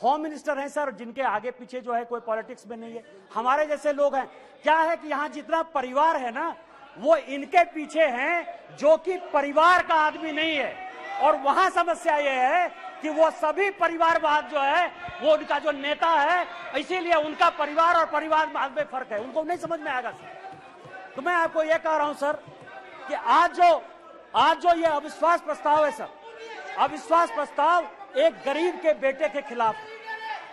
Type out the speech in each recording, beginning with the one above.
Home minister हैं sir, जिनके आगे पीछे जो है कोई पॉलिटिक्स में नहीं है, हमारे जैसे लोग हैं। क्या है कि यहाँ जितना परिवार है ना, वो इनके पीछे हैं जो कि परिवार का आदमी नहीं है। और वहां समस्या ये है कि वो सभी परिवारवाद जो है वो उनका जो नेता है, इसीलिए उनका परिवार और परिवारवाद में फर्क है, उनको नहीं समझ में आएगा सर। तो मैं आपको ये कह रहा हूं सर कि आज जो ये अविश्वास प्रस्ताव है सर, अविश्वास प्रस्ताव एक गरीब के बेटे के खिलाफ है।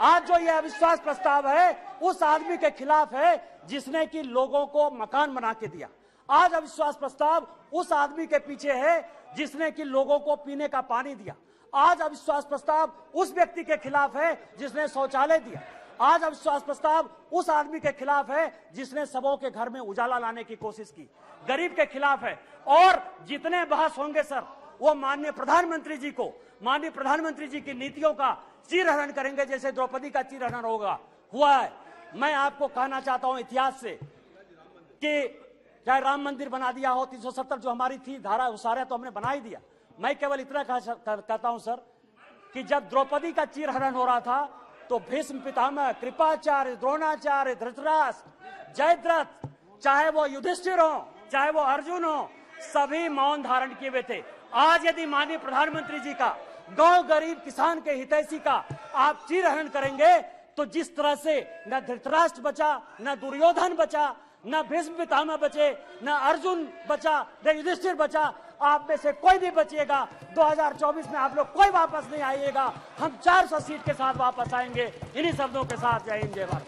आज जो ये अविश्वास प्रस्ताव है उस आदमी के खिलाफ है जिसने कि लोगों को मकान बना के दिया। आज अविश्वास प्रस्ताव उस आदमी के पीछे है जिसने कि लोगों को पीने का पानी दिया। आज अविश्वास प्रस्ताव उस व्यक्ति के खिलाफ है जिसने शौचालय दिया। आज अविश्वास प्रस्ताव उस आदमी के खिलाफ है जिसने सबों के घर में उजाला लाने की कोशिश की, गरीब के खिलाफ है। और जितने बहस होंगे सर, वो माननीय प्रधानमंत्री जी की नीतियों का चीरहरण करेंगे, जैसे द्रौपदी का चीरहरण हुआ है। मैं आपको कहना चाहता हूं इतिहास से कि चाहे राम मंदिर बना दिया हो, 370 जो हमारी थी धारा, वो सारा तो हमने बना ही दिया। मैं केवल इतना कहता हूं सर कि जब द्रौपदी का चीरहरण हो रहा था तो भीष्म पितामह, कृपाचार्य, द्रोणाचार्य, धृतराष्ट्र, जयद्रथ, चाहे वो युधिष्ठिर हो, चाहे वो अर्जुन हो, सभी मौन धारण किए हुए थे। आज यदि माननीय प्रधानमंत्री जी का गांव गरीब किसान के हितैषी का आप चीरहरण करेंगे तो जिस तरह से न धृतराष्ट्र बचा, न दुर्योधन बचा, न भीष्म पितामह बचे, न अर्जुन बचा, न युधिष्ठिर बचा, आप में से कोई नहीं बचिएगा। 2024 में आप लोग कोई वापस नहीं आइएगा। हम 400 सीट के साथ वापस आएंगे। इन्हीं शब्दों के साथ जय हिंद जय Bharat.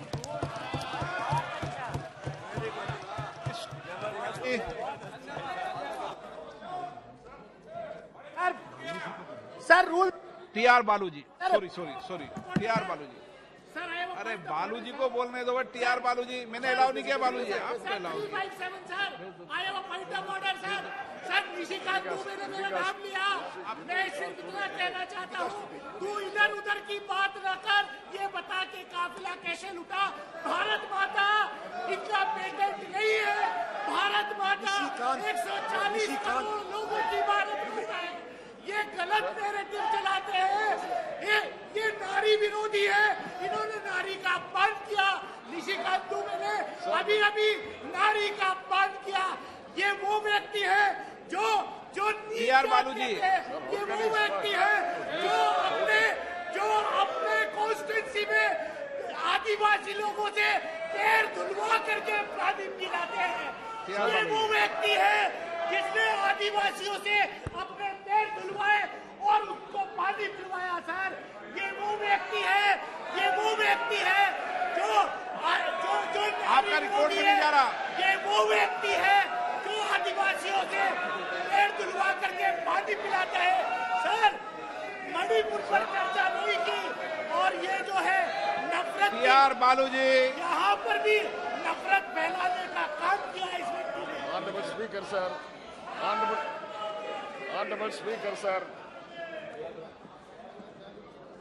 Sir rule TR Baluji, sorry TR Baluji. अरे बालूजी को बोलने दो, टीआर बालूजी। मैंने अलाउ नहीं किया बालूजी, आपने अलाउ किया। सर निशिकांत दुबे ने मेरा नाम लिया। मैं सिर्फ इतना कहना चाहता हूँ, तू इधर उधर की बात न कर, ये बता के काफिला कैसे लुटा। भारत माता इनका पेटेंट नहीं है। भारत माता 140 करोड़ लोगों की भारत माता है। ये गलत नैरेटिव चलाते हैं। ये नारी विरोधी है। इन्होंने नारी का अपमान किया। निशिकांत दुबे ने अभी नारी का अपमान किया। ये वो व्यक्ति है जो बालूजी, ये वो व्यक्ति है जो अपने कॉन्स्टिट्यूंसी में आदिवासी लोगों से पैर धुलवा करके पानी पिलाते हैं। ये वो व्यक्ति है जिसने आदिवासियों से अपने पैर धुलवाए और उसको पानी पिलवाया। सर ये वो व्यक्ति है जो आपका रिकॉर्ड में नहीं जा रहा। ये वो व्यक्ति है जो आदिवासियों से पैर धुलवा करके पानी पिलाता है। सर मणिपुर पर चर्चा नहीं की और ये जो है नफरत, टीआर बालूजी, यहाँ पर भी नफरत फैलाने का काम किया इस व्यक्ति ने। Honorable Speaker, sir. Honorable Speaker, sir.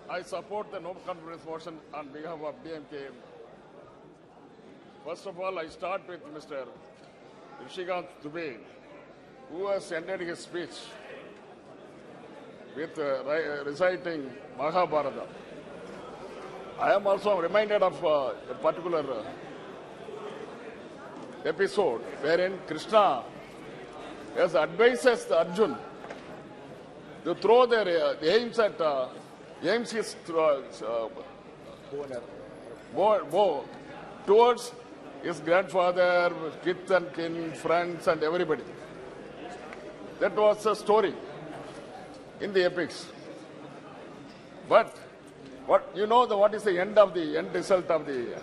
I support the no confidence motion on behalf of DMK. First of all, I start with Mr. Rishikant Dubey, who has ended his speech with reciting Mahabharata. I am also reminded of a particular episode wherein Krishna has advises Arjun to throw their aims his bow towards his grandfather, kith and kin, friends, and everybody. That was a story in the epics. But what is the end result of the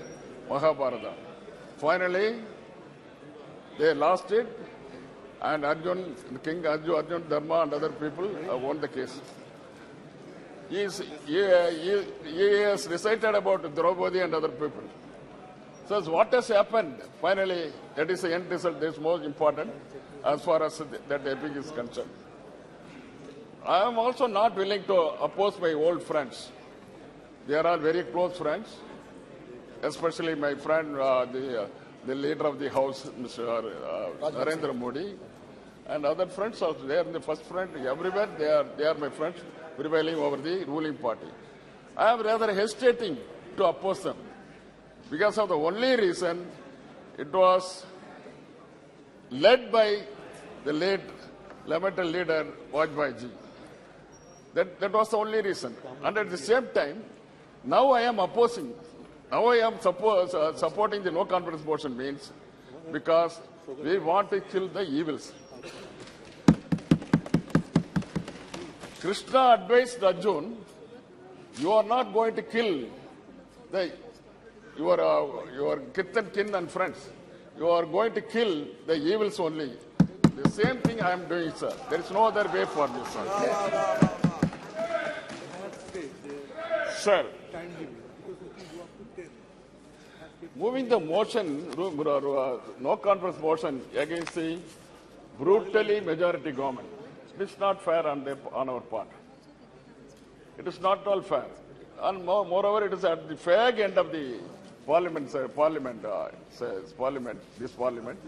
Mahabharata? Finally, they lost it, and King Arjun Dharma and other people won the case. He has recited about Draupadi and other people. So what has happened? Finally, that is the end result. That is most important as far as that epic is concerned. I am also not willing to oppose my old friends. They are all very close friends, especially my friend, the leader of the House, Mr. Narendra Modi, and other friends also. They are the first friend everywhere. They are my friends prevailing over the ruling party. I am rather hesitating to oppose them because of the only reason it was led by the late lamented leader Vajpayee ji. That was the only reason. And at the same time, now I am opposing. Now I am supporting the no confidence motion means because we want to kill the evils. Krishna advised Arjun, you are not going to kill your kith and kin and friends. You are going to kill the evils only. The same thing I am doing, sir. There is no other way for me, sir. Sir, moving the motion, no confidence motion against the brutally majority government, it is not fair on our part. It is not all fair. And moreover, it is at the fag end of the parliament, sir, this parliament.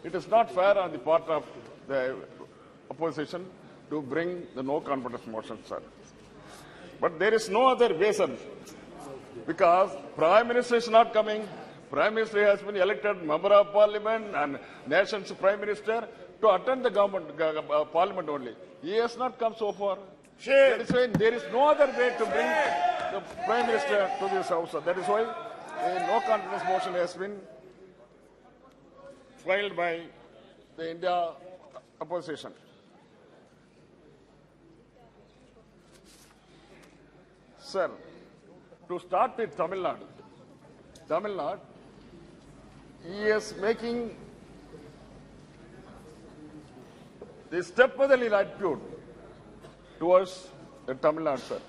It is not fair on the part of the opposition to bring the no confidence motion, sir. But there is no other way, sir, because Prime Minister is not coming. Prime Minister has been elected member of Parliament and nation's Prime Minister to attend the government Parliament only. He has not come so far. That is why there is no other way to bring the Prime Minister to this House. That is why a no confidence motion has been filed by the India opposition. Sir, to start with Tamil Nadu, he is making the stepmotherly attitude towards the Tamil Nadu, sir.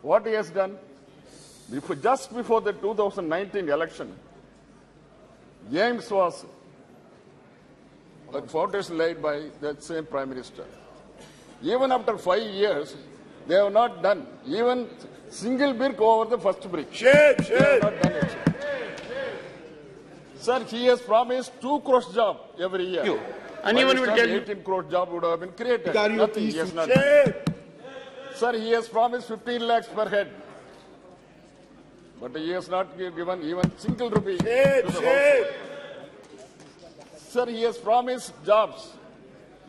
What he has done, just before the 2019 election, James was a foundation laid by that same Prime Minister. Even after 5 years, they have not done even single brick over the first brick. They have not done it. Sir, he has promised 2 crore job every year. Anyone will tell you 18 crore job would have been created. Nothing he has not done. Sir, he has promised 15 lakhs per head. But he has not given even single rupee to the household. Sir, he has promised jobs,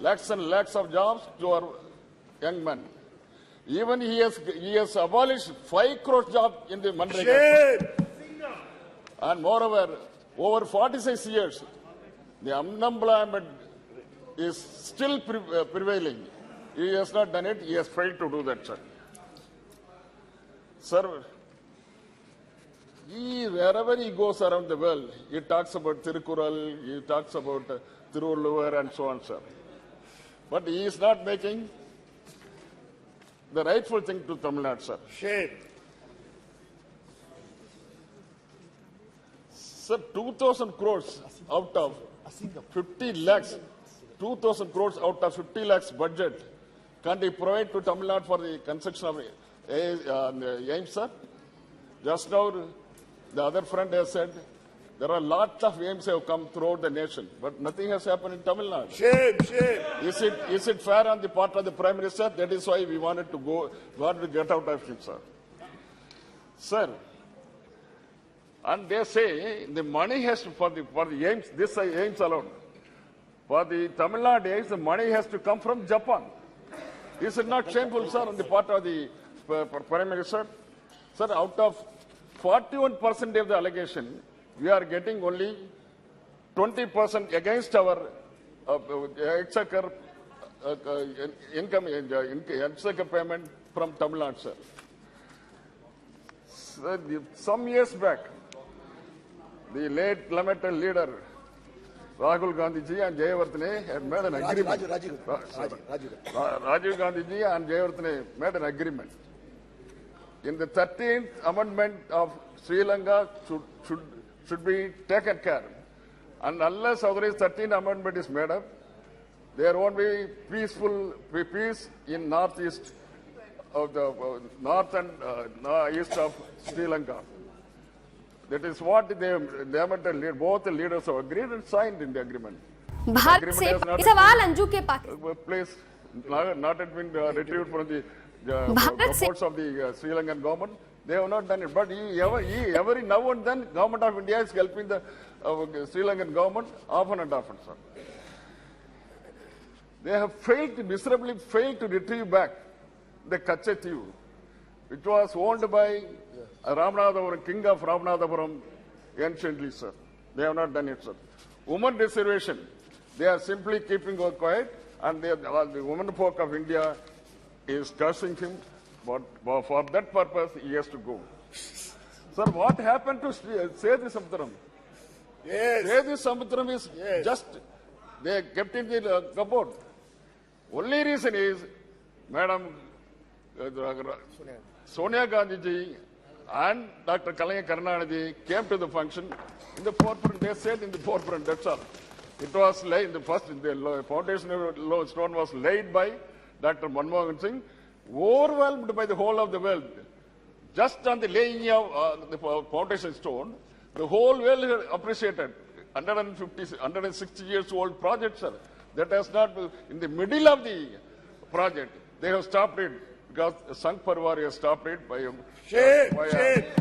lakhs and lakhs of jobs to our young men. Even he has abolished 5 crore jobs in the Manrega. And moreover, over 46 years, the unemployment is still prevailing. He has not done it. He has failed to do that, sir. Sir, wherever he goes around the world, he talks about Tirukural, he talks about Tiruvallur and so on, sir. But he is not making the rightful thing to Tamil Nadu, sir. shame. Sir, 2,000 crores out of 50 lakhs, 2,000 crores out of 50 lakhs budget, can they provide to Tamil Nadu for the construction of aims, sir? Just now, the other friend has said there are lots of aims have come throughout the nation, but nothing has happened in Tamil Nadu. Shame. Is it fair on the part of the Prime Minister? That is why we wanted to get out of him, sir. Sir, and they say the money has to, for the aims, this aims alone. For the Tamil Nadu aims, the money has to come from Japan. Is it not shameful, sir, on the part of the Prime Minister? Sir, out of 41% of the allegation, we are getting only 20% against our exchequer income, exchequer payment from Tamil Nadu, sir. Some years back, the late lamented leader Rahul Gandhi-ji and Jayavarthane had made an agreement. Rajiv Gandhi-ji and Jayavarthane made an agreement. In the 13th amendment of Sri Lanka should be taken care. And unless otherwise 13th amendment is made up, there won't be peace in northeast of the north and east of Sri Lanka. That is what both the leaders have agreed and signed in the agreement. Bharat से सवाल अंजू के पास Place not had been retrieved from the reports of the Sri Lankan government. They have not done it. But every now and then, government of India is helping the Sri Lankan government often and often, sir. They have miserably failed to retrieve back the Kachetiu, which was owned by Ramanathapuram, king of Ramanathapuram, anciently, sir. They have not done it, sir. Women reservation, they are simply keeping quiet, and the women folk of India is cursing him. But for that purpose, he has to go. Sir, what happened to Sethi Samutram? Yes. Sethi Samutram is just, they kept in the cupboard. Only reason is, Madam Sonia Gandhi ji and Dr. Kalaya Karnanidhi came to the function in the forefront. They said in the forefront, that's all. It was laid, the foundation stone was laid by Dr. Manmohan Singh, overwhelmed by the whole of the world. Just on the laying of the foundation stone, the whole world appreciated. 160 years old project, sir. That has not, in the middle of the project, they have stopped it because Sangh Parwar has stopped it by a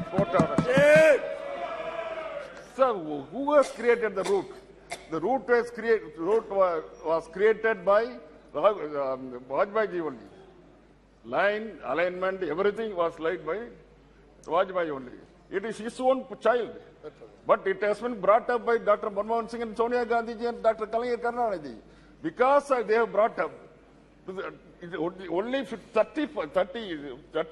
court order. Sir, who has created the route? The route was created by Vajpayee ji only. Line, alignment, everything was laid by Vajpayee only. It is his own child. But it has been brought up by Dr. Manmohan Singh and Sonia Gandhi ji and Dr. Kalaya Karnanidhi. Because they have brought up, only 30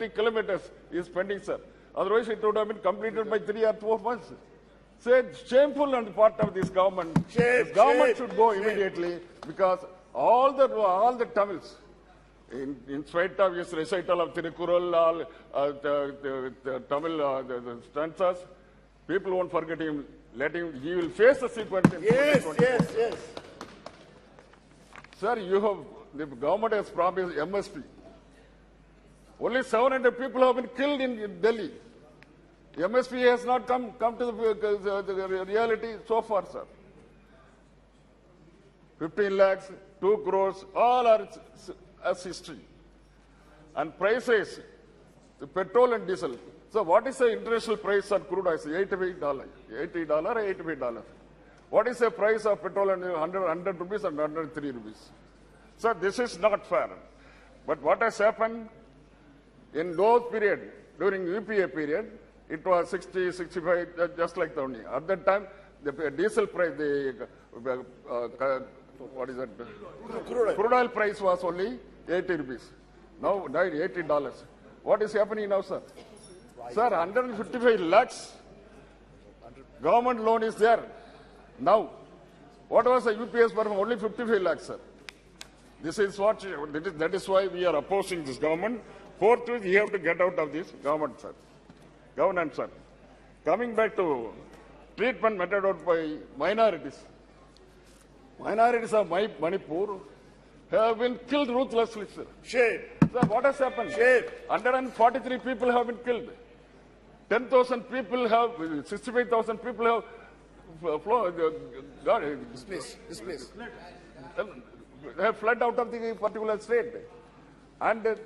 kilometers is pending, sir. Otherwise, it would have been completed by 3 or 4 months. So shameful on the part of this government. This government should go immediately because all the Tamils, in spite of his recital of Tirukural, the Tamil the stanzas, people won't forget him. Let him. He will face the sequence. Yes. Sir, the government has promised MSP. Only 700 people have been killed in Delhi. MSP has not come to the reality so far, sir. 15 lakhs, 2 crores, all are as history. And prices, the petrol and diesel. So what is the international price of crude oil? $88. $88. What is the price of petrol and 100 rupees and 103 rupees? So this is not fair. But what has happened in those period, during UPA period, it was 60, 65, just like the only. At that time, the diesel price, what is that? Crude oil price was only 80 rupees. Now $80. What is happening now, sir? Sir, 155 lakhs government loan is there. Now, what was the UPS for only 55 lakhs, sir? This is what, that is why we are opposing this government. Forthwith, we have to get out of this government, sir. Governance, sir. Coming back to treatment meted out by minorities. Minorities of Manipur have been killed ruthlessly, sir. Shame. Sir, what has happened? Shame. 143 people have been killed. 10,000 people have, 65,000 people have Displace. They have fled out of the particular state. And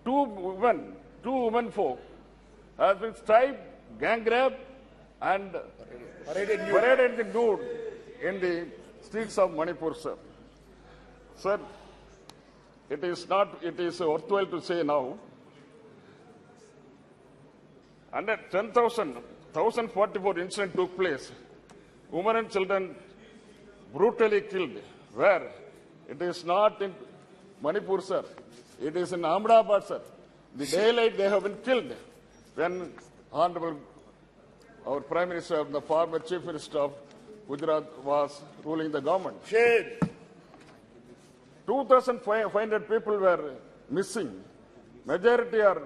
two women folk have been striped, gang raped, and paraded nude in the streets of Manipur, sir. Sir, it is worthwhile to say now, under 1,044 incidents took place. Women and children brutally killed. Where? It is not in Manipur, sir. It is in Ahmedabad, sir. The daylight they have been killed. When Honorable, our Prime Minister, the former Chief Minister of Gujarat was ruling the government. Shame. 2,500 people were missing. Majority are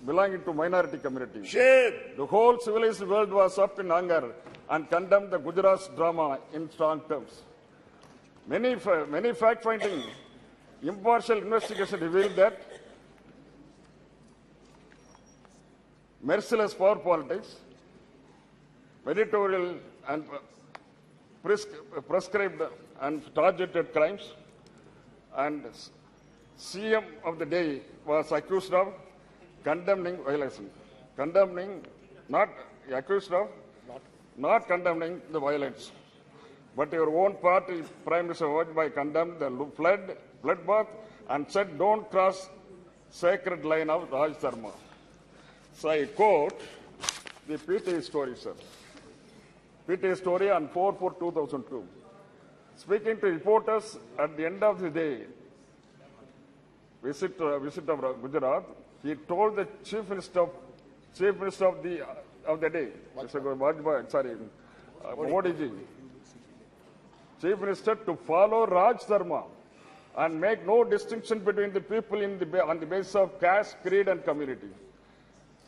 belonging to minority community. Shame. The whole civilized world was up in anger and condemned the Gujarat's drama in strong terms. Many fact-finding, impartial investigation revealed that merciless power politics, editorial and prescribed and targeted crimes, and CM of the day was accused of condemning violation. Condemning, not accused of not condemning the violence. But your own party, Prime Minister Vajpayee, condemned the bloodbath and said, don't cross sacred line of Raj Dharma. So I quote the PT story, sir. PT story on 4/4/2002. Speaking to reporters at the end of the day, visit of Gujarat, he told the chief minister of the day, Mr. Vajpayee, Modi ji, Chief Minister, to follow Raj Dharma and make no distinction between the people on the basis of caste, creed, and community.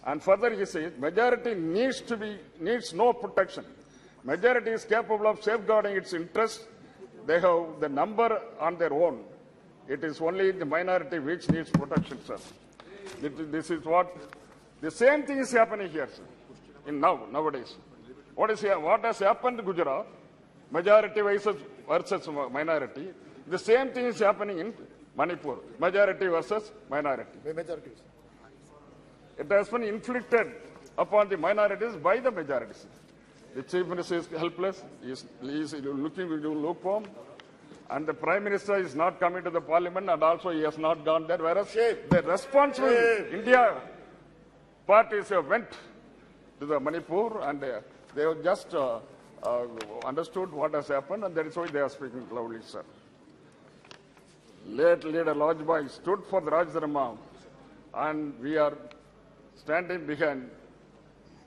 And further, he says, majority needs no protection. Majority is capable of safeguarding its interests. They have the number on their own. It is only the minority which needs protection, sir. This is what the same thing is happening here, sir. Nowadays, what has happened in Gujarat? Majority versus minority. The same thing is happening in Manipur. Majority versus minority. It has been inflicted upon the minorities by the majorities. The Chief Minister is helpless. He is looking lukewarm. And the Prime Minister is not coming to the Parliament, and also he has not gone there. Whereas the responsible India parties have went to the Manipur, and they have just understood what has happened, and that is why they are speaking loudly, sir. Late leader Lojbhai stood for the Raj Dharma, and we are standing behind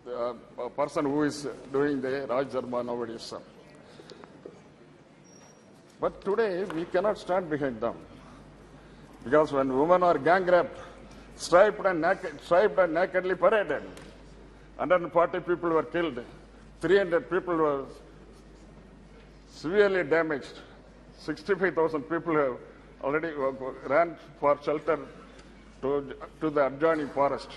the person who is doing the Raj Dharma nowadays, sir. But today we cannot stand behind them, because when women are gang raped, striped and nakedly paraded, 140 people were killed, 300 people were severely damaged, 65,000 people have already ran for shelter to the adjoining forest.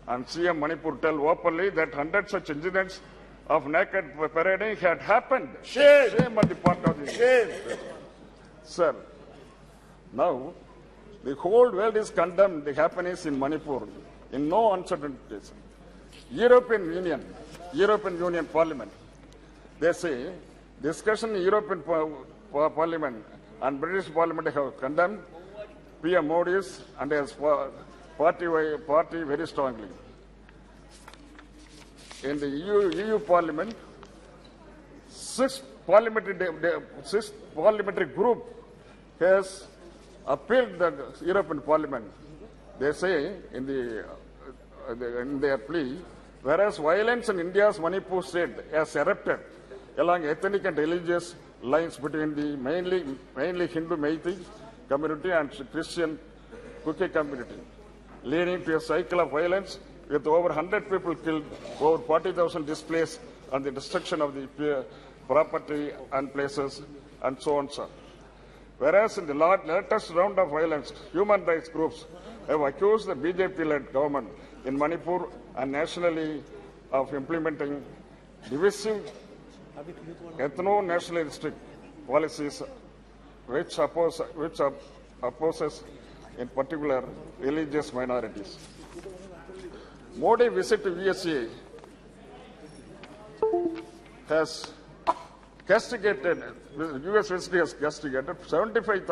And CM Manipur tell openly that 100 such incidents of naked parading had happened. Shame on the part of the Shame. Sir, now the whole world is condemned the happenings in Manipur in no uncertainties. European Union Parliament, they say discussion in European Parliament and British Parliament have condemned PM Modi's and his party very strongly. In the EU Parliament, six parliamentary group has appealed the European Parliament. They say in their plea, whereas violence in India's Manipur state has erupted along ethnic and religious lines between the mainly Hindu Meitei community and Christian Kuki community, leading to a cycle of violence with over 100 people killed, over 40,000 displaced, and the destruction of the property and places, and so on, sir. Whereas in the latest round of violence, human rights groups have accused the BJP-led government in Manipur and nationally of implementing divisive ethno-nationalistic policies which opposes in particular religious minorities. Modi visit to USA has castigated, US visit has castigated 75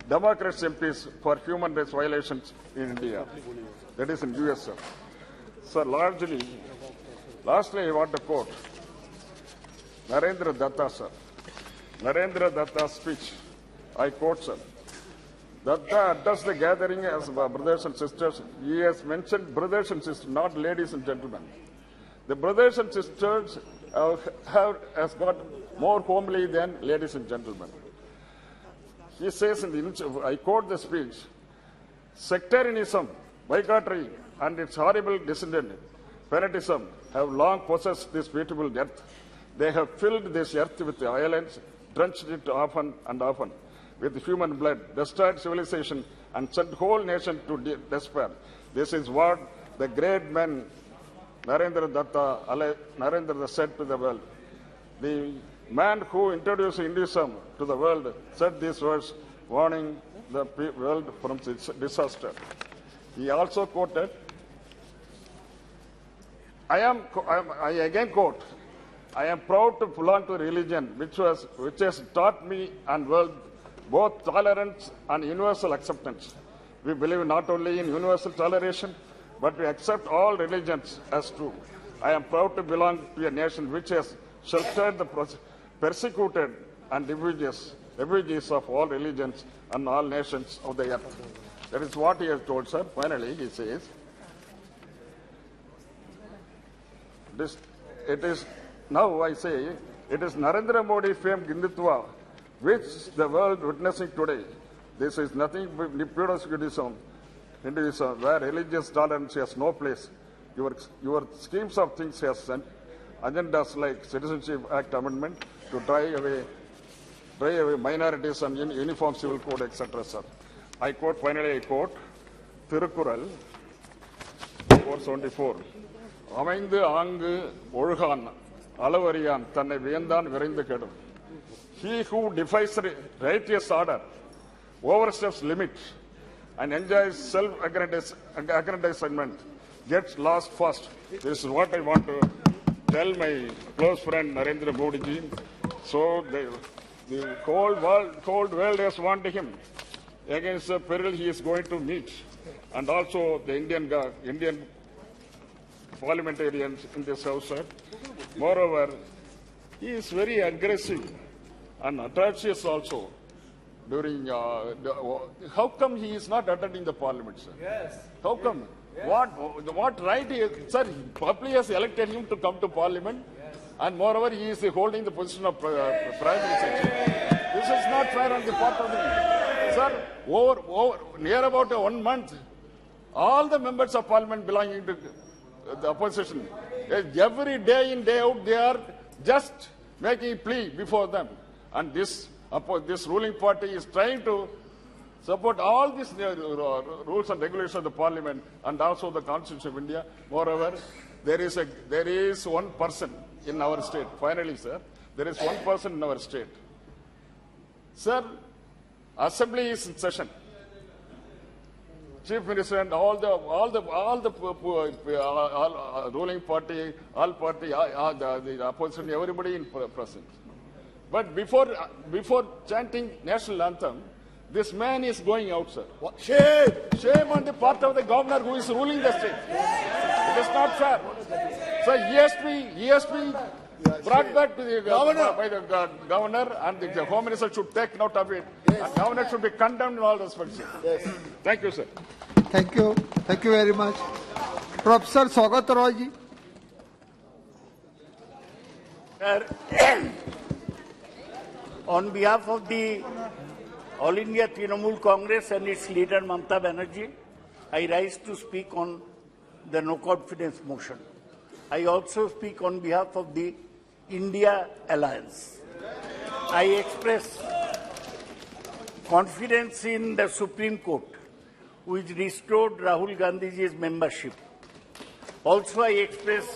Democrats MPs for human rights violations in India. That is in US, sir. So lastly I want to quote Narendra Datta, sir. Narendra Datta's speech. I quote, sir. Datta addressed the gathering as brothers and sisters. He has mentioned brothers and sisters, not ladies and gentlemen. The brothers and sisters has got more homely than ladies and gentlemen. He says I quote the speech, sectarianism, bigotry, and its horrible descendant, fanatism, have long possessed this beautiful earth. They have filled this earth with violence, drenched it often and often with human blood, destroyed civilization, and sent whole nation to despair. This is what the great man Narendra Datta said to the world. The man who introduced Hinduism to the world said these words, warning the world from its disaster. He also quoted, I again quote, I am proud to belong to a religion which has taught me and world both tolerance and universal acceptance. We believe not only in universal toleration, but we accept all religions as true. I am proud to belong to a nation which has sheltered the persecuted and refugees of all religions and all nations of the earth. That is what he has told, sir. Finally, he says, it is Narendra Modi famed Hindutva, which the world witnessing today. This is nothing but Hinduism, where religious tolerance has no place. Your schemes of things has sent agendas like Citizenship Act amendment to drive away minorities and uniform civil code, etc. Sir. Finally I quote, Thirukural 474. அமைந்து ஆங்கு ஒழுகான் அளவறியான் தன்னை வியந்தான் விரைந்து கெடும். He who defies righteous order, oversteps limits, and enjoys self-aggrandizement gets lost fast. This is what I want to tell my close friend Narendra Modi ji. So the cold world has warned him against the peril he is going to meet, and also the Indian parliamentarians in this house, sir. Moreover, he is very aggressive and atrocious also. During how come he is not attending the parliament, sir? Yes. How come? Yes. What right? Sir, public has elected him to come to parliament, yes. And moreover, he is holding the position of prime minister. Yes. This is not fair on the part of him, sir. Over near about 1 month, all the members of parliament belonging to the opposition, every day in, day out, they are just making a plea before them. And this ruling party is trying to support all these rules and regulations of the parliament and also the Constitution of India. Moreover, there is one person in our state. Finally, sir, there is one person in our state. Sir, Assembly is in session. Chief Minister and all the ruling party, the opposition, everybody in present. But before chanting national anthem, this man is going out, sir. What? Shame on the part of the governor who is ruling the state. It is not fair. So he has been brought back to the governor by the governor, and the home minister should take note of it. Yes. And governor should be condemned in all respects. Yes. Thank you, sir. Thank you. Thank you very much. Professor Saugat Roy ji. Sir, on behalf of the All India Trinamool Congress and its leader Mamata Banerjee, I rise to speak on the no confidence motion. I also speak on behalf of the India Alliance. I express confidence in the Supreme Court, which restored Rahul Gandhi's membership. Also, I express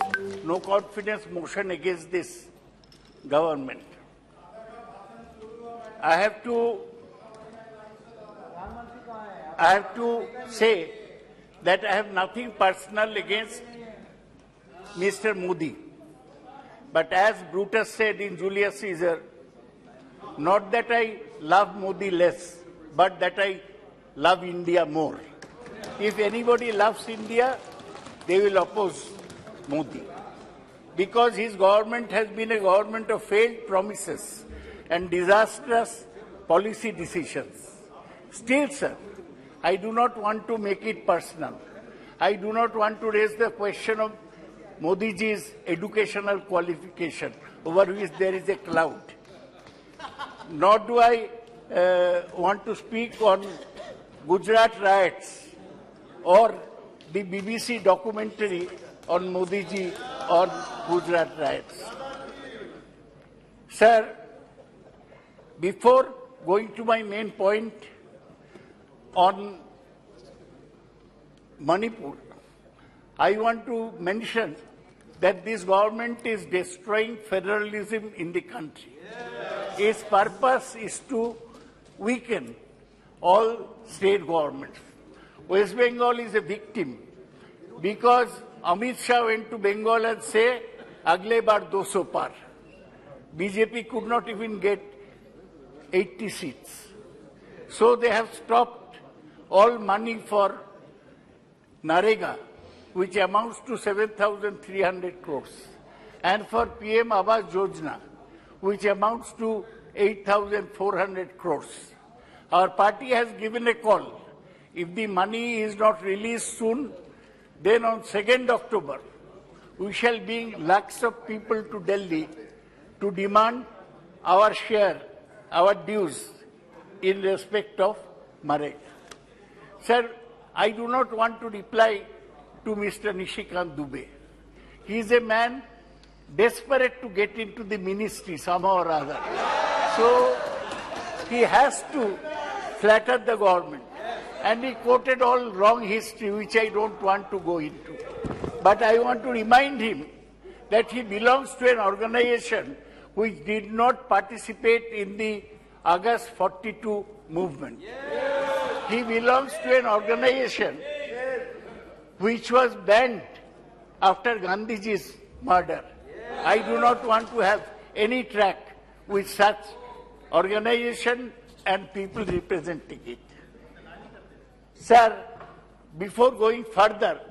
no confidence motion against this government. I have to say that I have nothing personal against Mr. Modi. But as Brutus said in Julius Caesar, not that I love Modi less, but that I love India more. If anybody loves India, they will oppose Modi. Because his government has been a government of failed promises and disastrous policy decisions. Still, sir, I do not want to make it personal. I do not want to raise the question of Modi ji's educational qualification, over which there is a cloud. Nor do I want to speak on Gujarat riots or the BBC documentary on Modi ji on Gujarat riots. Sir, before going to my main point on Manipur, I want to mention that this government is destroying federalism in the country. Its purpose is to weaken all state governments. West Bengal is a victim because Amit Shah went to Bengal and said, Agle bar 200 par. BJP could not even get 80 seats. So they have stopped all money for Narega, which amounts to 7,300 crores, and for PM Awas Yojana, which amounts to 8,400 crores. Our party has given a call. If the money is not released soon, then on 2nd October, we shall bring lakhs of people to Delhi to demand our share, our dues in respect of Marek. Sir, I do not want to reply to Mr. Nishikant Dubey. He is a man desperate to get into the ministry somehow or other. So he has to flatter the government. And he quoted all wrong history, which I don't want to go into. But I want to remind him that he belongs to an organization which did not participate in the August 42 movement. He belongs to an organization which was banned after Gandhiji's murder. I do not want to have any track with such organization and people representing it. Sir, before going further,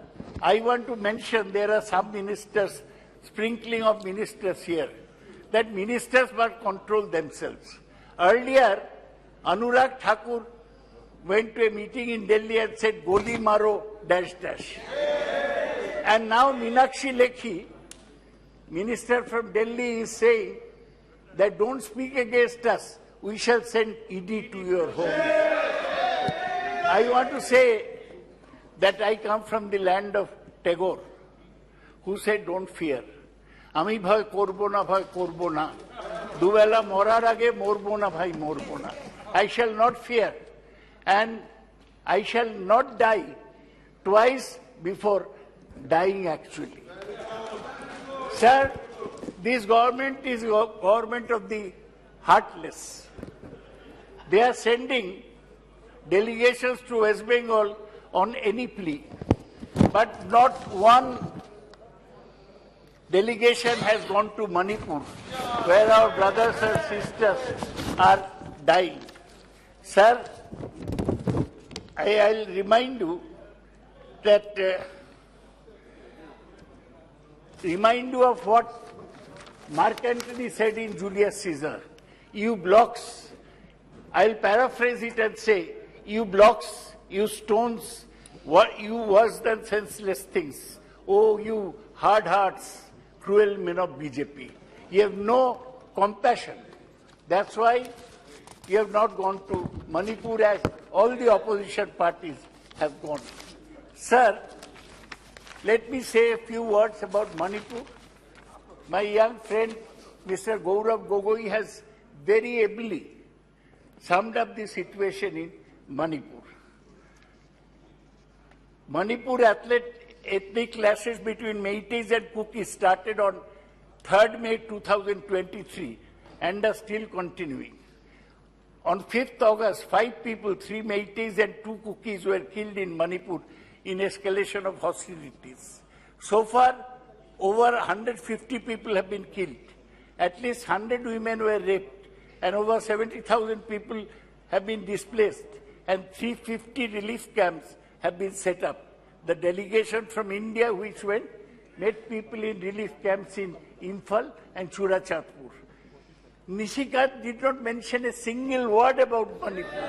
I want to mention there are some ministers, sprinkling of ministers here, that ministers must control themselves. Earlier, Anurag Thakur went to a meeting in Delhi and said, Goli maro, dash dash. And now Meenakshi Lekhi, minister from Delhi, is saying that don't speak against us, we shall send ED to your home. I want to say that I come from the land of Tagore, who said, don't fear. Ami bhai korbo na bhai korbo na. Dubela morar age morbo na bhai morbo na. I shall not fear, and I shall not die twice before dying actually. Sir, this government is a government of the heartless. They are sending delegations to West Bengal on any plea, but not one delegation has gone to Manipur, where our brothers and sisters are dying. Sir, I'll remind you that of what Mark Antony said in Julius Caesar. You blocks, I'll paraphrase it and say, you blocks, you stones, what you worse than senseless things. Oh, you hard hearts, cruel men of BJP. You have no compassion. That's why you have not gone to Manipur as all the opposition parties have gone. Sir, let me say a few words about Manipur. My young friend, Mr. Gaurav Gogoi, has very ably summed up the situation in Manipur. Manipur ethnic clashes between Meiteis and Kukis started on 3rd May 2023 and are still continuing. On 5th August, 5 people, 3 Meiteis and 2 Kukis were killed in Manipur in escalation of hostilities. So far, over 150 people have been killed. At least 100 women were raped, and over 70,000 people have been displaced, and 350 relief camps have been set up. The delegation from India which went met people in relief camps in Imphal and Churachandpur. Nishikant did not mention a single word about Manipur.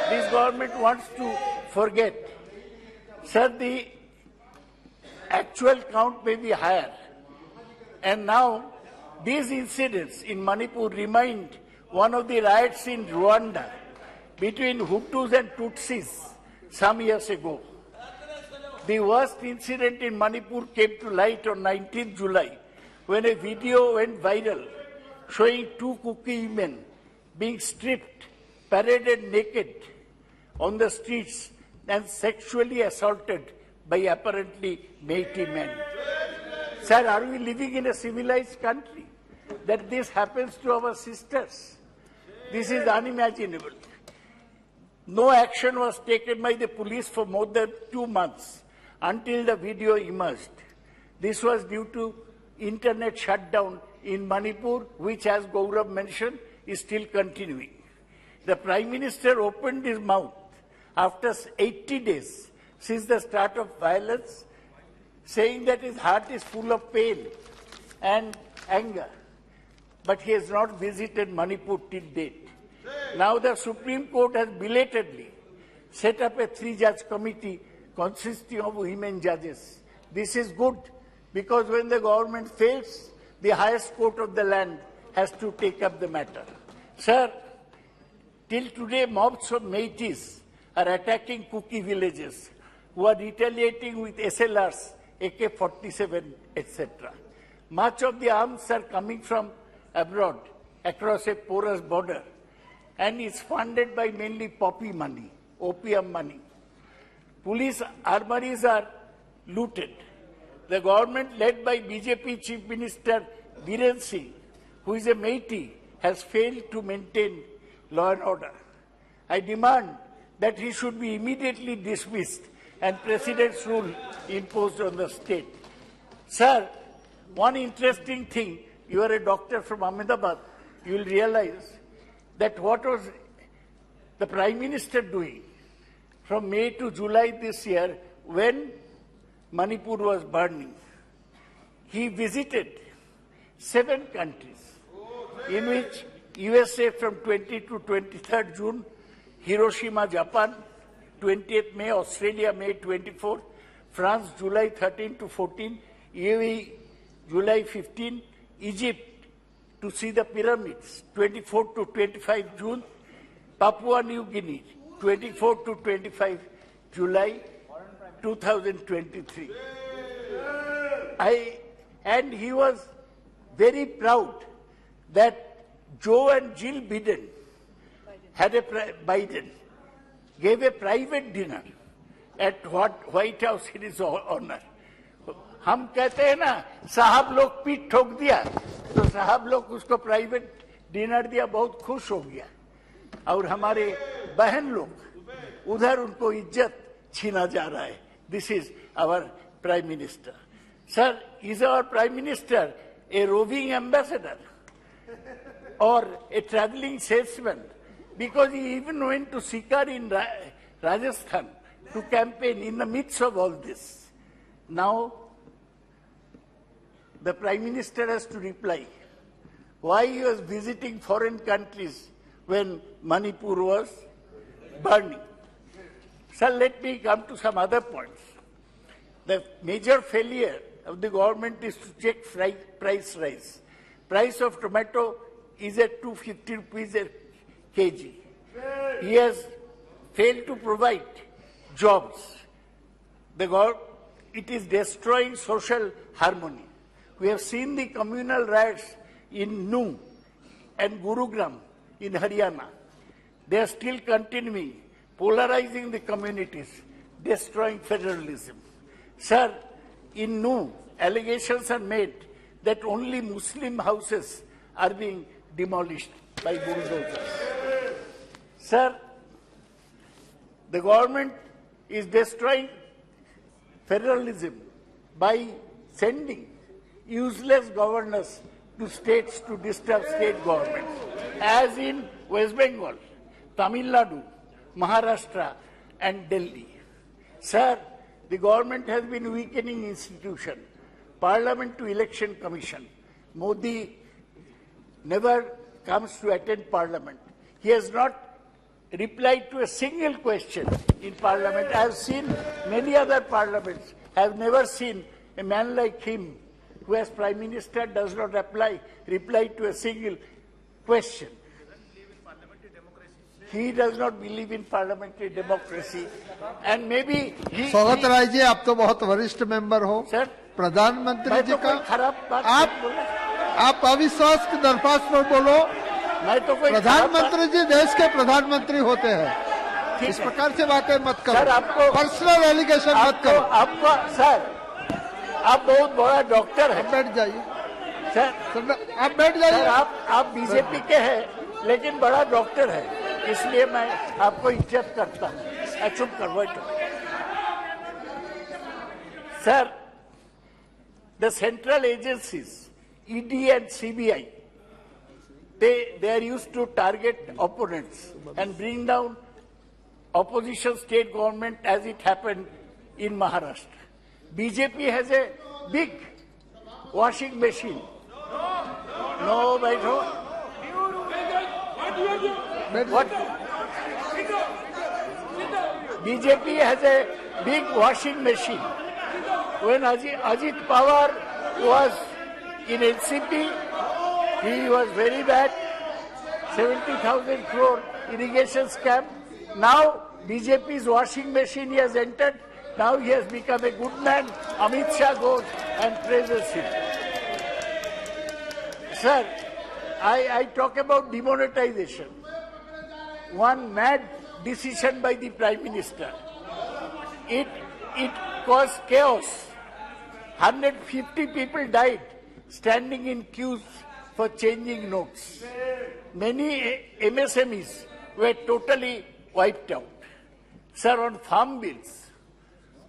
This government wants to forget. Sir, the actual count may be higher. And now, these incidents in Manipur remind one of the riots in Rwanda between Hutus and Tutsis some years ago. The worst incident in Manipur came to light on 19th July when a video went viral showing 2 Kuki women being stripped, paraded naked on the streets and sexually assaulted by apparently Meitei men. Sir, are we living in a civilized country that this happens to our sisters? This is unimaginable. No action was taken by the police for more than 2 months until the video emerged. This was due to internet shutdown in Manipur, which, as Gaurav mentioned, is still continuing. The Prime Minister opened his mouth after 80 days since the start of violence, saying that his heart is full of pain and anger. But he has not visited Manipur till date. Now the Supreme Court has belatedly set up a 3-judge committee consisting of women judges. This is good because when the government fails, the highest court of the land has to take up the matter. Sir, till today mobs of Métis are attacking Kuki villages who are retaliating with SLRs, AK-47, etc. Much of the arms are coming from abroad across a porous border and is funded by mainly poppy money, opium money. Police armories are looted. The government led by BJP Chief Minister Biren Singh, who is a Métis, has failed to maintain law and order. I demand that he should be immediately dismissed and President's rule imposed on the state. Sir, one interesting thing, you are a doctor from Ahmedabad, you will realize that what was the Prime Minister doing from May to July this year when Manipur was burning. He visited 7 countries, in which USA from 20 to 23rd June, Hiroshima, Japan, 20th May, Australia, May 24, France, July 13 to 14, UAE, July 15, Egypt, to see the pyramids, 24 to 25 June, Papua New Guinea, 24 to 25 July 2023. And he was very proud that Joe and Jill Biden gave a private dinner at White House in his honor. हम कहते हैं ना साहब लोग पीठ ठोक दिया तो साहब लोग उसको प्राइवेट डिनर दिया, बहुत खुश हो गया, और हमारे बहन लोग उधर उनको इज्जत छीना जा रहा है. This is our prime minister. Sir, is our prime minister a roving ambassador or a traveling salesman, because he even went to Sikar in Rajasthan to campaign in the midst of all this. Now, the Prime Minister has to reply why he was visiting foreign countries when Manipur was burning. Sir, let me come to some other points. The major failure of the government is to check price rise. Price of tomato is at 250 rupees a kg. He has failed to provide jobs. It is destroying social harmony. We have seen the communal riots in Nuh and Gurugram in Haryana. They are still continuing, polarizing the communities, destroying federalism. Sir, in Nuh, allegations are made that only Muslim houses are being demolished by bulldozers. Sir, the government is destroying federalism by sending useless governors to states to disturb state governments, as in West Bengal, Tamil Nadu, Maharashtra, and Delhi. Sir, the government has been weakening institutions, Parliament to Election Commission. Modi never comes to attend Parliament. He has not replied to a single question in Parliament. I have seen many other parliaments. I have never seen a man like him, who as Prime Minister does not reply to a single question. He does not believe in parliamentary democracy, and maybe he. स्वागत राय जी, आप तो बहुत वरिष्ठ member हो. Sir, प्रधानमंत्री जी का खराब बात आप अविश्वास की दरख्वास्त पर बोलो. मैं तो कोई प्रधानमंत्री जी देश के प्रधानमंत्री होते हैं. इस प्रकार से बातें मत करो. सर, आपको पर्सनल एलिगेशन मत करो. आपको सर, आप बहुत बड़ा डॉक्टर हैं. बैठ जाइए सर, आप बैठ जाइए. आप बीजेपी के हैं, लेकिन बड़ा डॉक्टर है. इसलिए मैं आपको इज्जत करता हूँ। चुप करो। Sir, the central agencies, ED and CBI, they are used to target opponents and bring down opposition state government as it happened in Maharashtra. BJP has a big washing machine. No, what? BJP has a big washing machine. When Ajit Pawar was in NCP, he was very bad, 70,000 crore irrigation scam. Now BJP's washing machine he has entered. Now he has become a good man. Amit Shah goes and praises him. Sir, I talk about demonetization. One mad decision by the Prime Minister. It caused chaos. 150 people died standing in queues for changing notes. Many MSMEs were totally wiped out. Sir, on farm bills,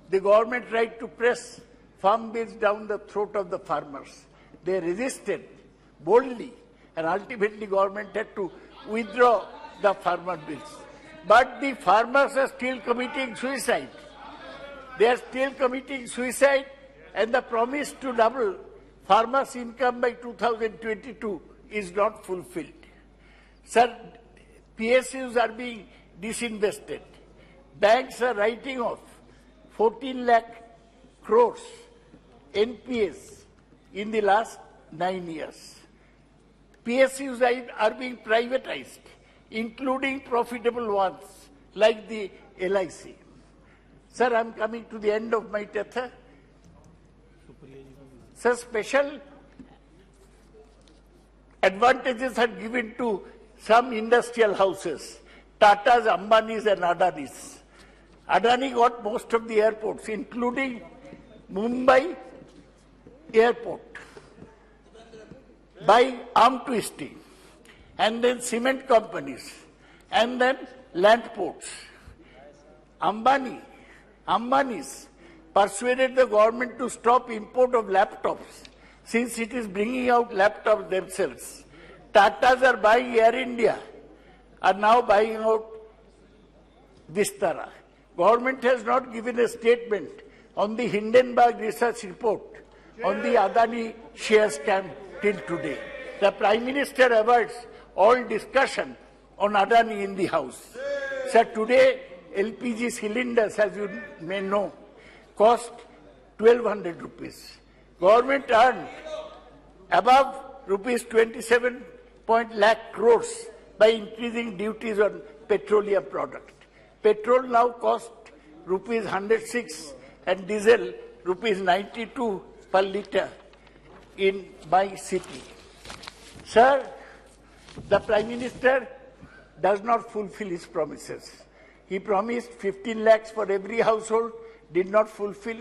the government tried to press farm bills down the throat of the farmers. They resisted boldly, and ultimately government had to withdraw the farmer bills. But the farmers are still committing suicide. They are still committing suicide, and the promise to double farmers' income by 2022 is not fulfilled. Sir, PSUs are being disinvested. Banks are writing off 14 lakh crores NPS in the last 9 years. PSUs are being privatized, including profitable ones like the LIC. Sir, I am coming to the end of my tether. Sir, special advantages are given to some industrial houses, Tatas, Ambanis and Adanis. Adani got most of the airports, including Mumbai airport, by arm twisting, and then cement companies, and then land ports. Ambanis persuaded the government to stop import of laptops, since it is bringing out laptops themselves. Tatas are buying Air India, are now buying out Vistara. Government has not given a statement on the Hindenburg research report on the Adani share scam till today. The Prime Minister avoids all discussion on Adani in the House. Sir, today LPG cylinders, as you may know, cost 1,200 rupees. Government earned above rupees 27 lakh crores by increasing duties on petroleum product. Petrol now costs rupees 106 and diesel rupees 92 per litre in my city. Sir, the Prime Minister does not fulfill his promises. He promised 15 lakhs for every household, did not fulfill.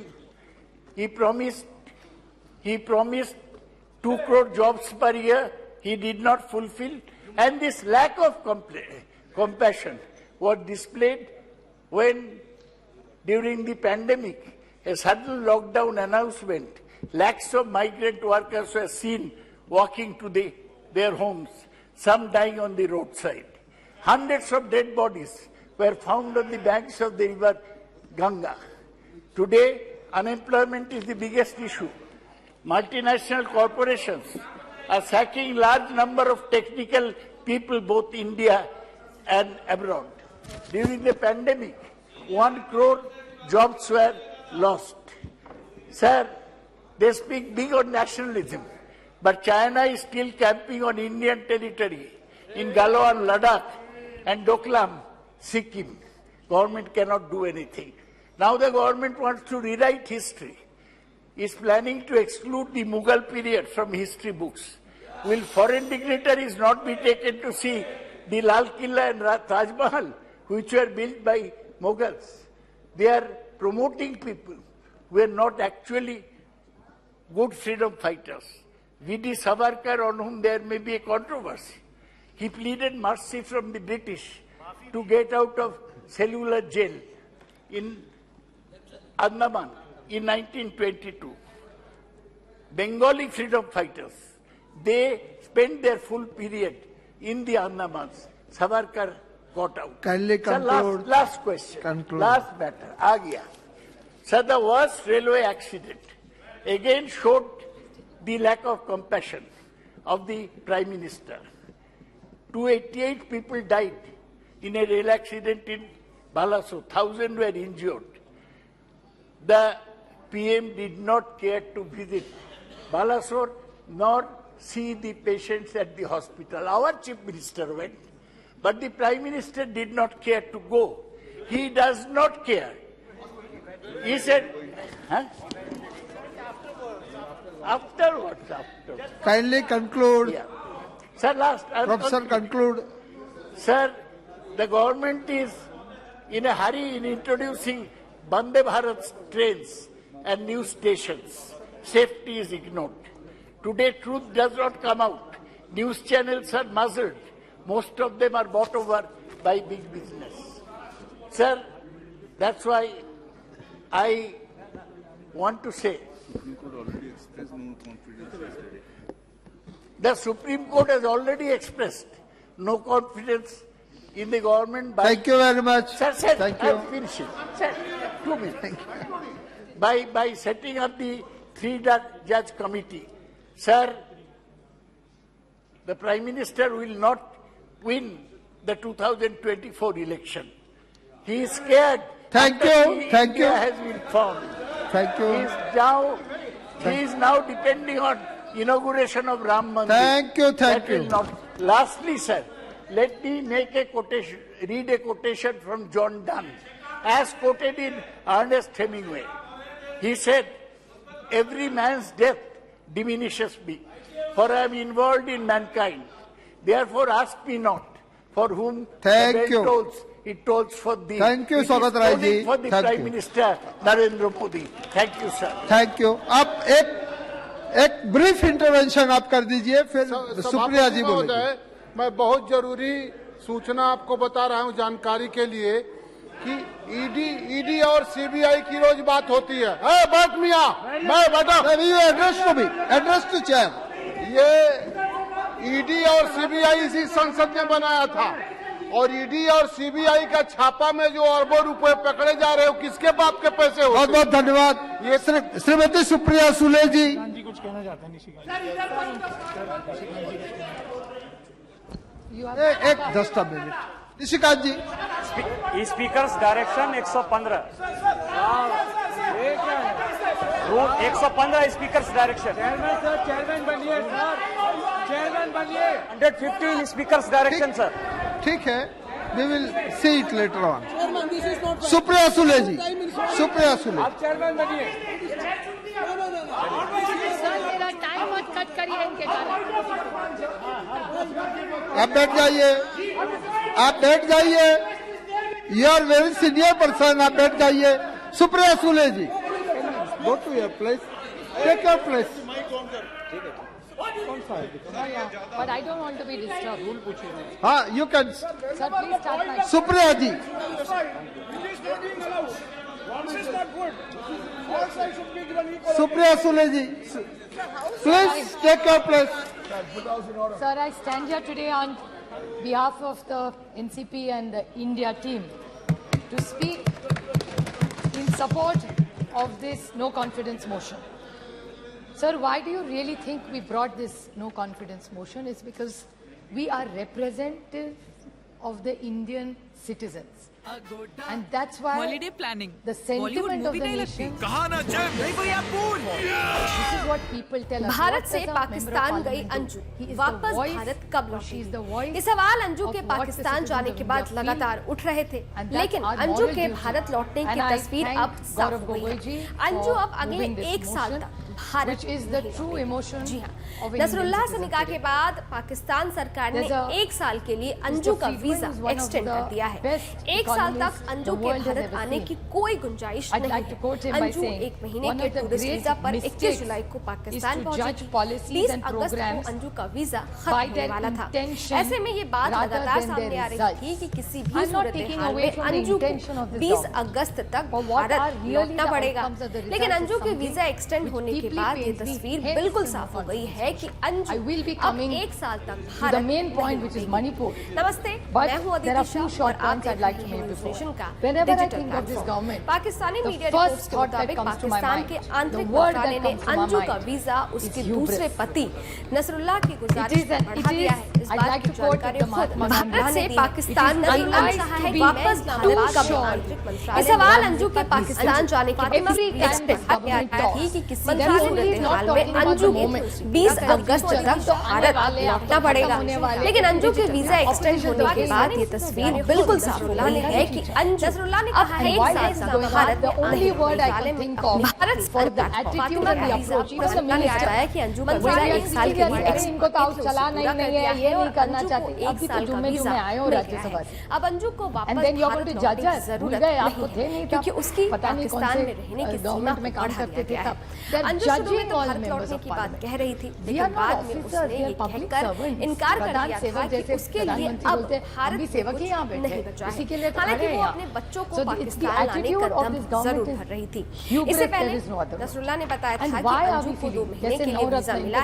He promised 2 crore jobs per year, he did not fulfill. And this lack of compassion was displayed when, during the pandemic, a sudden lockdown announcement, lakhs of migrant workers were seen walking to their homes, some dying on the roadside. Hundreds of dead bodies were found on the banks of the river Ganga. Today, unemployment is the biggest issue. Multinational corporations are sacking large number of technical people, both India and abroad. During the pandemic, 1 crore jobs were lost. Sir, they speak big on nationalism, but China is still camping on Indian territory in Galwan, Ladakh, and Doklam, Sikkim. Government cannot do anything. Now the government wants to rewrite history. Is planning to exclude the Mughal period from history books. Will foreign dignitaries not be taken to see the Lal Killa and Taj Mahal, which were built by Mughals? They are promoting people who are not actually good freedom fighters. V.D. Savarkar, on whom there may be a controversy, he pleaded mercy from the British to get out of cellular jail in Andaman in 1922. Bengali freedom fighters, they spent their full period in the Andamans. Savarkar got out. Kindly conclude. Last question. Conclude. Last matter. Aa gaya. Sir, the worst railway accident again showed the lack of compassion of the Prime Minister. 288 people died in a rail accident in Balasore. 1,000 were injured. The PM did not care to visit Balasore nor see the patients at the hospital. Our Chief Minister went, but the Prime Minister did not care to go. He does not care. He said, huh? Afterwards. Kindly conclude. Yeah. Sir, last. Professor, conclude. Sir, the government is in a hurry in introducing Vande Bharat trains and new stations. Safety is ignored. Today, truth does not come out. News channels are muzzled. Most of them are bought over by big business. Sir, that's why I want to say the Supreme Court has already expressed no confidence in the government. Thank you very much. Sir, Thank you. I'm finishing. Sir, 2 minutes. By setting up the 3-judge committee. Sir, the Prime Minister will not win the 2024 election. He is scared. Thank you. Thank you. India has been formed. Thank you. He is now depending on inauguration of Ram Mandir. Thank you. Thank That will you. not. Lastly, sir, let me make a quotation, read a quotation from John Donne, as quoted in Ernest Hemingway. He said, "Every man's death diminishes me, for I am involved in mankind. Therefore ask me not, for whom Thank the you. bell tolls, it tolls for thee." Thank you, It is Swagat Rai tolling ji. for the Thank Prime you. Minister Narendra Modi. Thank you, sir. Thank you. आप एक brief intervention आप कर दीजिए, फिर सुप्रिया जी बोलेंगे. मैं बहुत जरूरी सूचना आपको बता रहा हूं जानकारी के लिए कि ईडी और सीबीआई की रोज बात होती है. बैठ मियां, मैं बैठा. Address to chair. ये ईडी और सीबीआई इसी संसद ने बनाया था, और ईडी और सीबीआई का छापा में जो अरबों रुपए पकड़े जा रहे हो, किसके बाप के पैसे हो? बहुत बहुत धन्यवाद. ये श्रीमती सुप्रिया सुले जी. कुछ कहना चाहते हैं एक 10 minute. Nishikant ji. Speaker's direction 115 rule 115 speaker's direction. Chairman बनिए सर, चेयरमैन बनिए. 115 स्पीकर्स डायरेक्शन सर. ठीक है, we will see it later on. Supriya Sule ji. Supriya Sule. आप चेयरमैन बनिए. मेरा टाइम मत कट करिए इनके कारण. आप बैठ जाइए. आप बैठ जाइए. You are very senior person. आप बैठ जाइए. Supriya Sule ji. Go to your place. Take your place. But I don't want to be disturbed. हाँ, you can. Sir, please start my. Supriya ji. Supriya Sule ji. Please take your place. Sir, I stand here today on behalf of the NCP and the India team to speak in support of this no confidence motion. Sir, why do you really think we brought this no confidence motion? It's because we are representative of the Indian citizens. And that's why holiday planning, the sentiment of the nation, this is what people tell us. Bharat से पाकिस्तान गई अंजू वापस भारत कब लौटेगी? ये सवाल अंजू के पाकिस्तान जाने के बाद लगातार उठ रहे थे, लेकिन अंजू के भारत लौटने की तस्वीर अब साफ हुई है. अंजू अब अगले 1 साल तक भारत जी हाँ, नसरुल्लाह से निकाह के बाद पाकिस्तान सरकार ने 1 साल के लिए अंजू का वीजा एक्सटेंड कर दिया है। 1 साल तक अंजू के भारत आने की कोई गुंजाइश नहीं है। अंजू 1 महीने के टूरिस्ट वीजा पर 21 जुलाई को पाकिस्तान पहुंची थी। 20 अगस्त को अंजू का वीजा खत्म होने वाला था। ऐसे में ये बात लगातार सामने आ रही थी कि किसी भी सूरत हाल में अंजू को 20 अगस्त तक भारत लौटना पड़ेगा। लेकिन अंजू के वीजा एक्सटेंड होने के बाद ये तस्वीर बिल्कुल साफ हो गई है कि अंजू अब 1 साल तक भारत नमस्ते, मैं हूं अदिति शाह और आप देख रहे हैं मॉनसून सेशन का digital platform. Pakistani media reports के मुताबिक पाकिस्तान के आंतरिक मंत्रालय ने अंजू का वीजा उसके दूसरे पति नसरुल्लाह की गुजारिश पर बढ़ा दिया है। इस बात की जानकारी भारत से पाकिस्तान नसरुल्लाह ने कहा है कि वापस भारत का आंतरिक मंत्रालय इस सवाल अंजू के पाकिस्तान जाने की किसी सूरत हाल में अंजू को 20 अगस्त तक भारत लौटना पड़ेगा। लेकिन अंजू के वीजा एक्सटेंड होने के बाद ये तस्वीर बिल्कुल साफ हो रही है कि नसरुल्लाह ने कहा है 1 साल तक भारत ने बताया कि अंजू का वीजा 1 साल के लिए अब अंजू को वापस भारत लौटने की जरूरत नहीं है क्योंकि उसकी पाकिस्तान में रहने की सीमा बढ़ा दिया गया है। अंजू शुरू में तो भारत लौटने की बात कह रही थी, लेकिन बाद में उसने ये कहकर इनकार कर दिया था कि उसके लिए अब भारत नहीं बचा है। हालांकि वो अपने बच्चों को पाकिस्तान लाने का दम जरूर भर रही थी। इससे पहले नसरुल्लाह ने बताया था कि अंजू को 2 महीने के लिए वीजा मिला है।